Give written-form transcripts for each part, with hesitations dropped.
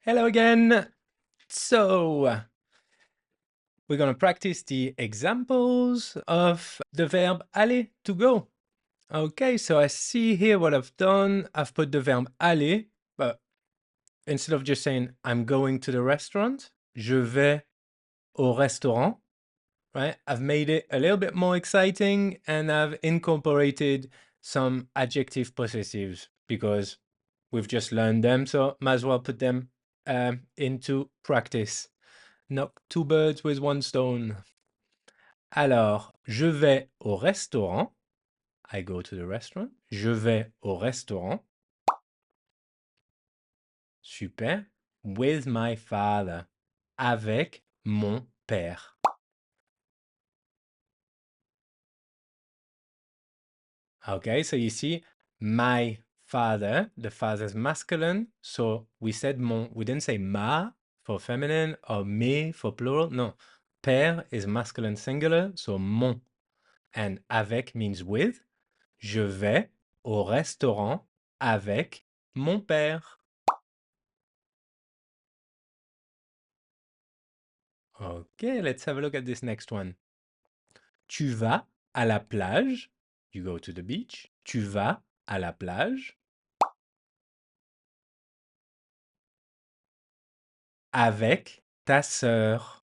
Hello again. So, we're going to practice the examples of the verb aller, to go. Okay, so I see here what I've done. I've put the verb aller, but instead of just saying I'm going to the restaurant, je vais au restaurant, right? I've made it a little bit more exciting and I've incorporated some adjective possessives because we've just learned them, so might as well put them into practice. Knock two birds with one stone. Alors, je vais au restaurant. I go to the restaurant. Je vais au restaurant. Super. With my father. Avec mon père. Okay, so you see, my father, the father's masculine. So we said mon, we didn't say ma for feminine or me for plural. No, père is masculine singular, so mon. And avec means with. Je vais au restaurant avec mon père. Okay, let's have a look at this next one. Tu vas à la plage. You go to the beach. Tu vas à la plage avec ta sœur.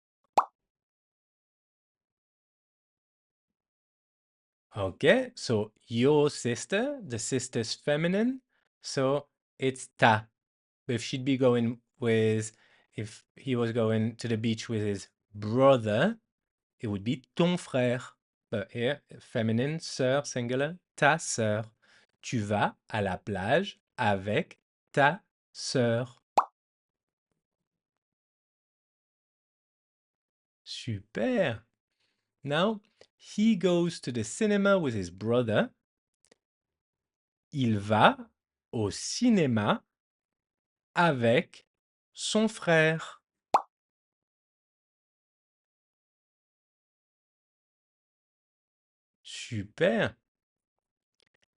Okay, so your sister, the sister's feminine, so it's ta. If she'd be going with, if he was going to the beach with his brother, it would be ton frère. But here, feminine, sœur, singular, ta sœur. Tu vas à la plage avec ta sœur. Super. Now, he goes to the cinema with his brother. Il va au cinéma avec son frère. Super.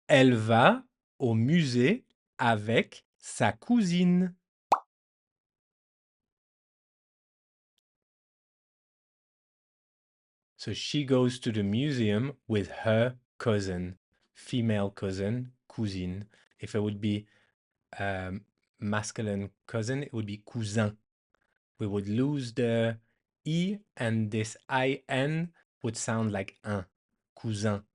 Elle va au musée avec sa cousine. So she goes to the museum with her cousin, female cousin, cousine. If it would be masculine cousin, it would be cousin. We would lose the E and this IN would sound like un, cousin,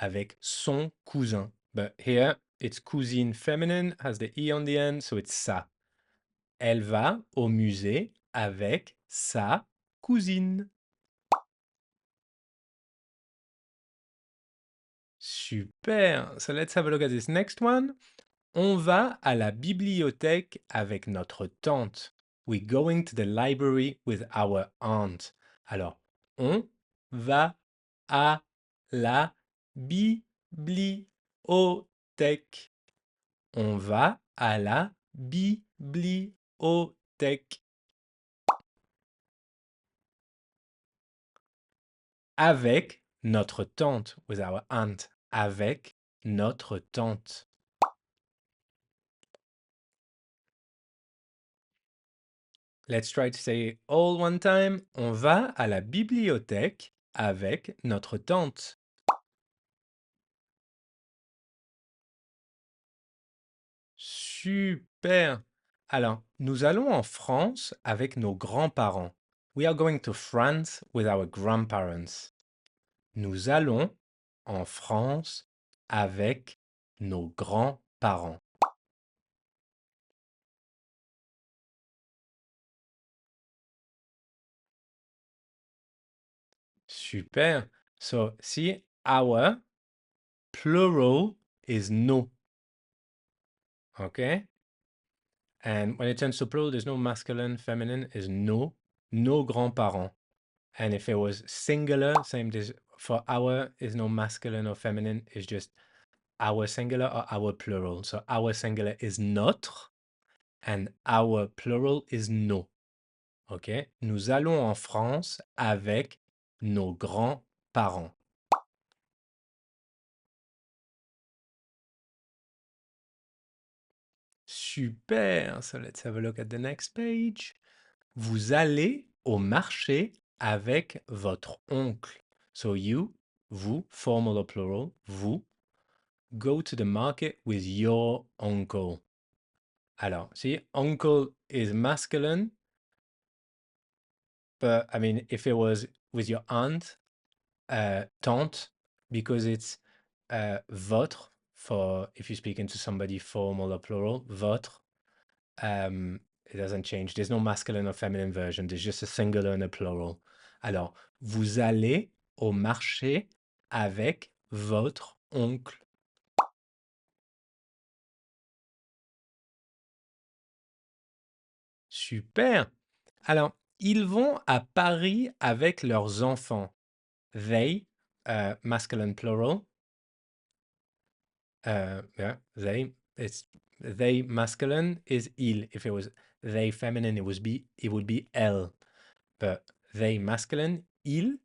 avec son cousin. But here, it's cousine feminine, has the E on the end, so it's sa. Elle va au musée avec sa cousine. Super. So let's have a look at this next one. On va à la bibliothèque avec notre tante. We're going to the library with our aunt. Alors, on va à la bibliothèque. On va à la bibliothèque. Avec notre tante, with our aunt. Avec notre tante. Let's try to say it all one time. On va à la bibliothèque avec notre tante. Super. Alors, nous allons en France avec nos grands-parents. We are going to France with our grandparents. Nous allons en France avec nos grands-parents. Super. So, see, our plural is nos. Okay? And when it turns to plural, there's no masculine, feminine, is nos grands-parents. And if it was singular, same as for our, is no masculine or feminine, it's just our singular or our plural. So our singular is notre and our plural is nos. OK? Nous allons en France avec nos grands-parents. Super. So let's have a look at the next page. Vous allez au marché avec votre oncle. So you, vous, formal or plural, vous, go to the market with your uncle. Alors, see, uncle is masculine, but I mean, if it was with your aunt, tante, because it's votre for if you're speaking to somebody formal or plural, votre. It doesn't change. There's no masculine or feminine version. There's just a singular and a plural. Alors, vous allez au marché avec votre oncle. Super. Alors, ils vont à Paris avec leurs enfants. They, masculine plural. Yeah, they. It's they masculine is il. If it was they feminine, it would be elle. But they masculine, ils.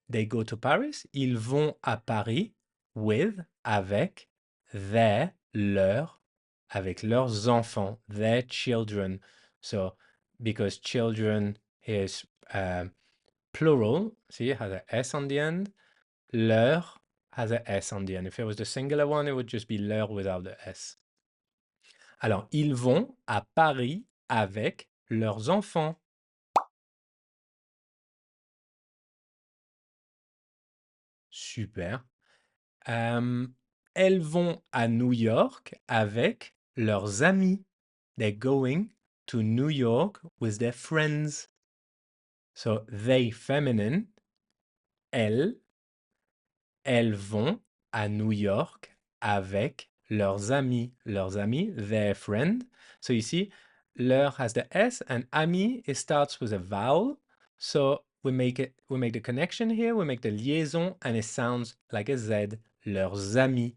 They go to Paris. Ils vont à Paris with, avec, avec leurs enfants, their children. So, because children is plural, see, it has a S on the end. Leur has a S on the end. If it was the singular one, it would just be leur without the S. Alors, ils vont à Paris avec leurs enfants. Super. Elles vont à New York avec leurs amis. They're going to New York with their friends. So they feminine, elles, elles vont à New York avec leurs amis. Leurs amis, their friend. So you see, leur has the S and ami, it starts with a vowel. So we make the connection here, we make the liaison, and it sounds like a Z, leurs amis,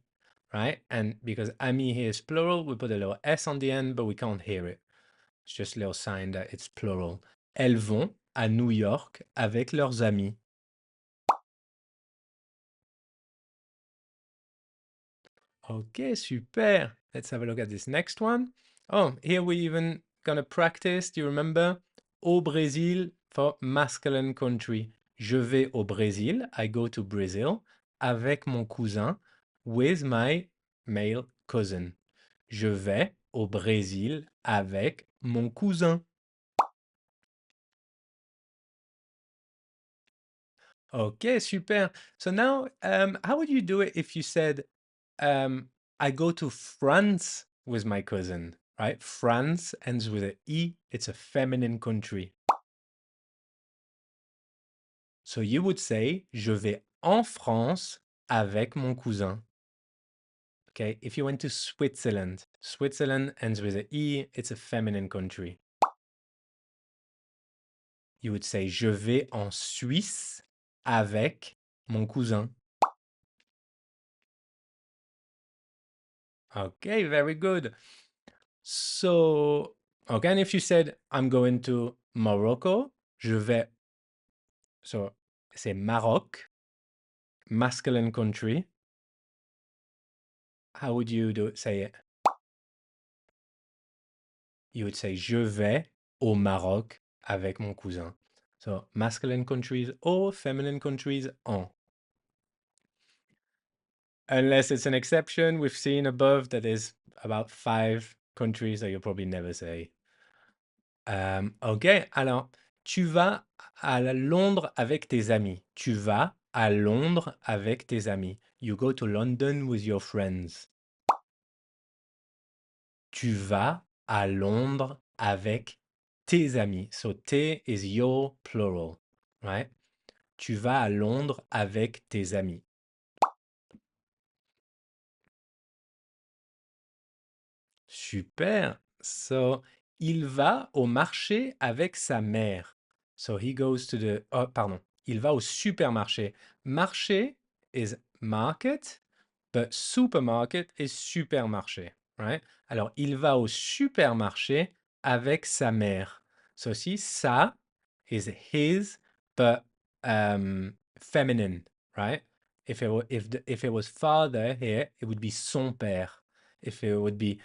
right? And because ami here is plural, we put a little S on the end, but we can't hear it. It's just a little sign that it's plural. Elles vont à New York avec leurs amis. Okay, super. Let's have a look at this next one. Oh, here we even gonna practice. Do you remember? Au Brésil for masculine country. Je vais au Brésil. I go to Brazil avec mon cousin, with my male cousin. Je vais au Brésil avec mon cousin. Okay, super. So now, how would you do it if you said, I go to France with my cousin, right? France ends with an E. It's a feminine country. So you would say, je vais en France avec mon cousin. Okay, if you went to Switzerland, Switzerland ends with an E. It's a feminine country. You would say, je vais en Suisse avec mon cousin. Okay, very good. So, okay, and if you said, I'm going to Morocco, je vais, so c'est Maroc, masculine country. How would you say it? You would say, je vais au Maroc avec mon cousin. So, masculine countries au, feminine countries en. Unless it's an exception, we've seen above that there's about 5 countries that you'll probably never say. Ok, alors, tu vas à Londres avec tes amis. Tu vas à Londres avec tes amis. You go to London with your friends. Tu vas à Londres avec tes amis. So, tes is your plural, right? Tu vas à Londres avec tes amis. Super. So, il va au marché avec sa mère. So he goes to the. Oh, pardon. Il va au supermarché. Marché is market, but supermarket is supermarché, right? Alors, il va au supermarché avec sa mère. So, si ça is his, but feminine, right? If it was father here, it would be son père. If it would be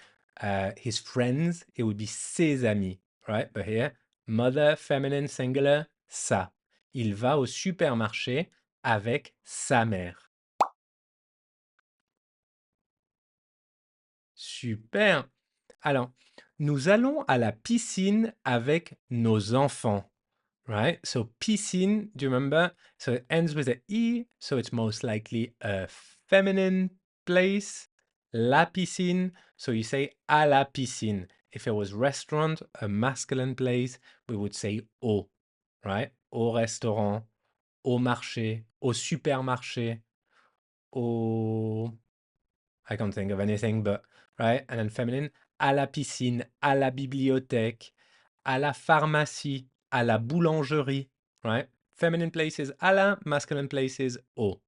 his friends, it would be ses amis, right? But here, mother, feminine, singular, sa. Il va au supermarché avec sa mère. Super. Alors, nous allons à la piscine avec nos enfants. Right? So piscine, do you remember? So it ends with an E, so it's most likely a feminine place. La piscine, so you say à la piscine. If it was restaurant, a masculine place, we would say au, right? Au restaurant, au marché, au supermarché, au... I can't think of anything, but, right? And then feminine, à la piscine, à la bibliothèque, à la pharmacie, à la boulangerie, right? Feminine places à la, masculine places au.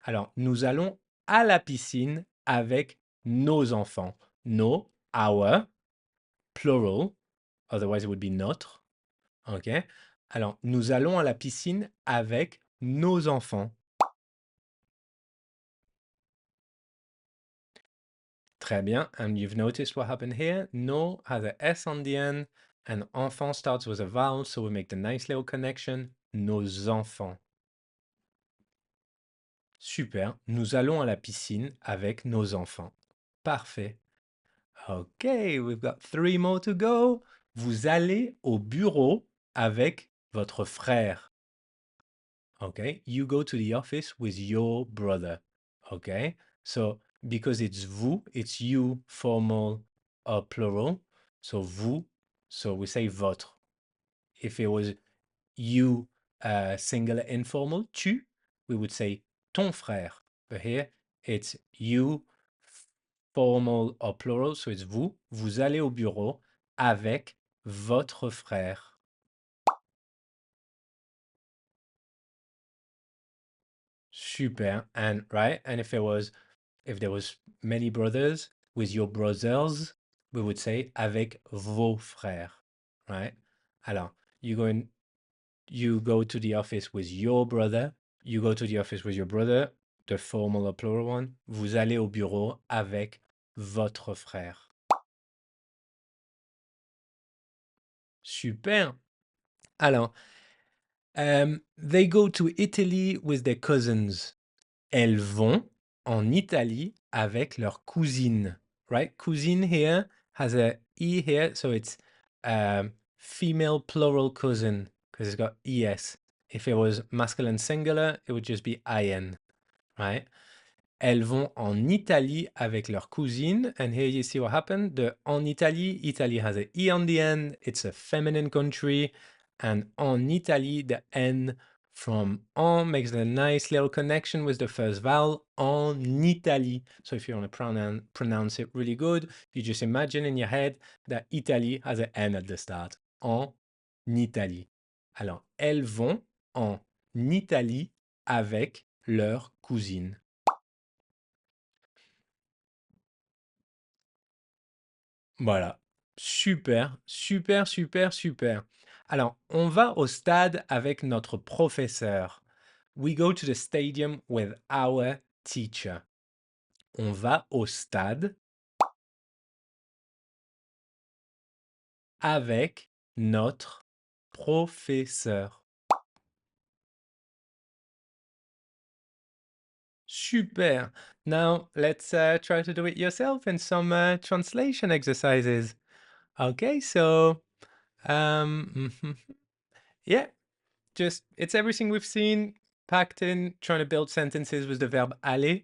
Alors, nous allons à la piscine avec nos enfants. Nos, our, plural, otherwise it would be notre. OK? Alors, nous allons à la piscine avec nos enfants. Très bien. And you've noticed what happened here. No has a S on the end, and enfant starts with a vowel, so we make the nice little connection. Nos enfants. Super. Nous allons à la piscine avec nos enfants. Parfait. Okay, we've got 3 more to go. Vous allez au bureau avec votre frère. Okay, you go to the office with your brother. Okay, so because it's vous, it's you, formal or plural. So vous, so we say votre. If it was you, singular informal, tu, we would say ton frère. But here it's you, formal or plural, so it's vous. Vous allez au bureau avec votre frère. Super. And right, and if there was many brothers, with your brothers, we would say avec vos frères, right? Alors, you go to the office with your brother, you go to the office with your brother, the formal or plural one. Vous allez au bureau avec votre frère. Super. Alors, they go to Italy with their cousins. Elles vont en Italie avec leur cousine, right? Cousine here has a E here, so it's female plural cousin because it's got ES. If it was masculine singular, it would just be IN, right? Elles vont en Italie avec leur cousine. And here you see what happened. The en Italie, Italy has a E on the end. It's a feminine country. And en Italie, the N from en makes a nice little connection with the first vowel, en Italie. So if you want to pronounce it really good, you just imagine in your head that Italy has an N at the start. En Italie. Alors, elles vont en Italie avec leur cousine. Voilà. Super, super, super, super. Alors, on va au stade avec notre professeur. We go to the stadium with our teacher. On va au stade avec notre professeur. Super. Now, let's try to do it yourself in some translation exercises. Okay, so, yeah, just it's everything we've seen packed in trying to build sentences with the verb aller.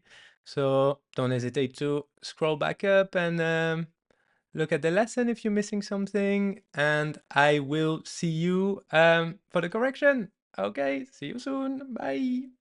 So don't hesitate to scroll back up and look at the lesson if you're missing something. And I will see you for the correction. Okay, see you soon. Bye.